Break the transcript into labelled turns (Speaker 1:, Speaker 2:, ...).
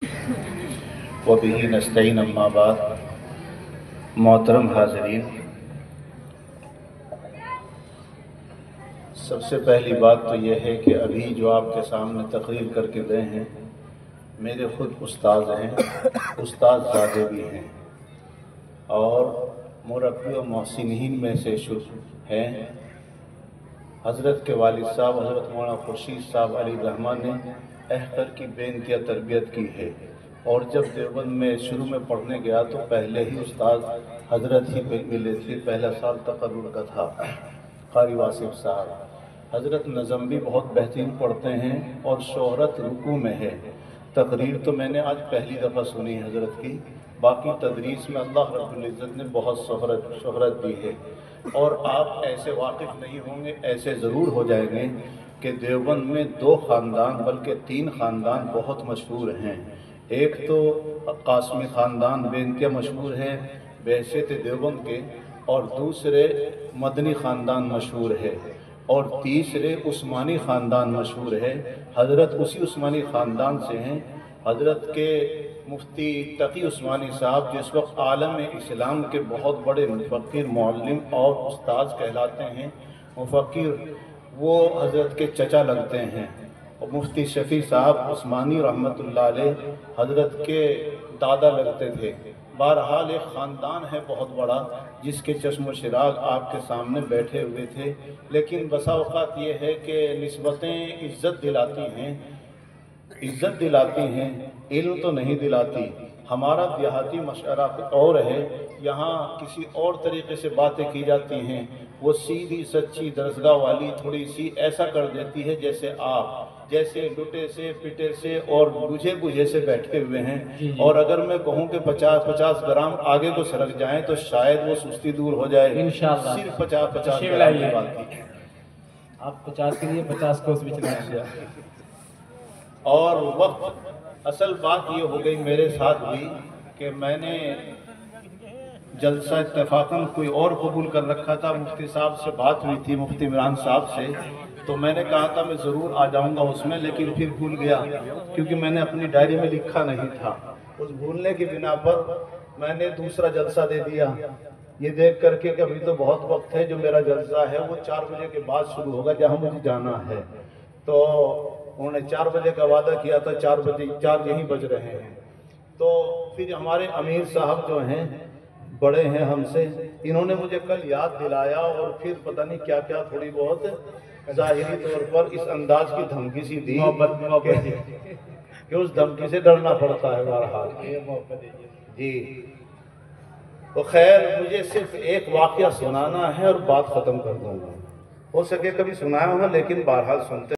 Speaker 1: वबिही नस्तईन अम्मा बाद। मोहतरम हाज़रीन, सबसे पहली बात तो यह है कि अभी जो आपके सामने तकरीर करके गए हैं मेरे ख़ुद उस्ताद हैं, उस्ताद ज़ादे भी हैं और मुरब्बी व मोहसिनीन में से हैं। हज़रत के वालिद साहब हज़रत मौलाना खुर्शीद साहब अली रहमान ने अहकर की बेइंतहा तरबियत की है और जब देवबंद में शुरू में पढ़ने गया तो पहले ही उस्ताद हज़रत ही मिले थे। पहला साल तकर्रुर का था। क़ारी वासिफ़ साहब हज़रत नज़म भी बहुत बेहतरीन पढ़ते हैं और शोहरत रुकू में है। तकरीर तो मैंने आज पहली दफ़ा सुनी हज़रत की, बाकी तदरीस में अल्लाह रब्बुल इज़्ज़त ने बहुत शोहरत दी है और आप ऐसे वाकिफ़ नहीं होंगे, ऐसे ज़रूर हो जाएंगे कि देवबंद में दो ख़ानदान बल्कि तीन ख़ानदान बहुत मशहूर हैं। एक तो कासमी ख़ानदान बेइंतहा मशहूर है बहैसियत देवबंद के, और दूसरे मदनी ख़ानदान मशहूर है, और तीसरे उस्मानी ख़ानदान मशहूर है। हज़रत उसी उस्मानी ख़ानदान से हैं। हज़रत के मुफ्ती तकी उस्मानी साहब जिस वक्त आलम इस्लाम के बहुत बड़े मुफ़क्किर, मुअल्लिम और उस्ताद कहलाते हैं। मुफ़क्किर वो हज़रत के चचा लगते हैं। और मुफ्ती शफ़ी साहब उस्मानी रहमतुल्लाह अलैह हज़रत के दादा लगते थे। बहरहाल एक ख़ानदान है बहुत बड़ा जिसके चश्म चिराग आपके सामने बैठे हुए थे। लेकिन बसा औक़ात ये है कि निस्बतें इज़्ज़त दिलाती हैं, इज़्ज़त दिलाती हैं, इल्म तो नहीं दिलाती। हमारा देहाती मशअरा और है, यहाँ किसी और तरीक़े से बातें की जाती हैं। वो सीधी सच्ची दरसगाह वाली थोड़ी सी ऐसा कर देती है जैसे आप जैसे लुटे से पिटे से और बुझे बुझे से बैठे हुए हैं। और अगर मैं कहूँ कि 50-50 ग्राम आगे को सरक जाएं तो शायद वो सुस्ती दूर हो जाए। इंशाअल्लाह सिर्फ 50-50 ग्राम की बात की।
Speaker 2: आप 50 के लिए 50 को उस बीच में।
Speaker 1: और वक्त असल बात ये हो गई मेरे साथ भी कि मैंने जलसा इत्तेफाकन कोई और कबूल कर रखा था। मुफ्ती साहब से बात हुई थी, मुफ्ती इमरान साहब से, तो मैंने कहा था मैं ज़रूर आ जाऊंगा उसमें, लेकिन फिर भूल गया क्योंकि मैंने अपनी डायरी में लिखा नहीं था। उस भूलने की बिना पर मैंने दूसरा जलसा दे दिया, ये देख करके कि अभी तो बहुत वक्त है। जो मेरा जलसा है वो 4 बजे के बाद शुरू होगा जहाँ मुझे जाना है। तो उन्होंने 4 बजे का वादा किया था, 4 यहीं बज रहे हैं। तो फिर हमारे अमीर साहब जो हैं बड़े हैं हमसे, इन्होंने मुझे कल याद दिलाया और फिर पता नहीं क्या क्या थोड़ी बहुत ज़ाहिरी तौर पर इस अंदाज की धमकी सी दी कि उस धमकी से डरना पड़ता है। बहरहाल जी, तो खैर मुझे सिर्फ एक वाक़या सुनाना है और बात ख़त्म कर दूँगा। हो सके कभी सुनाया होगा, लेकिन बहरहाल सुनते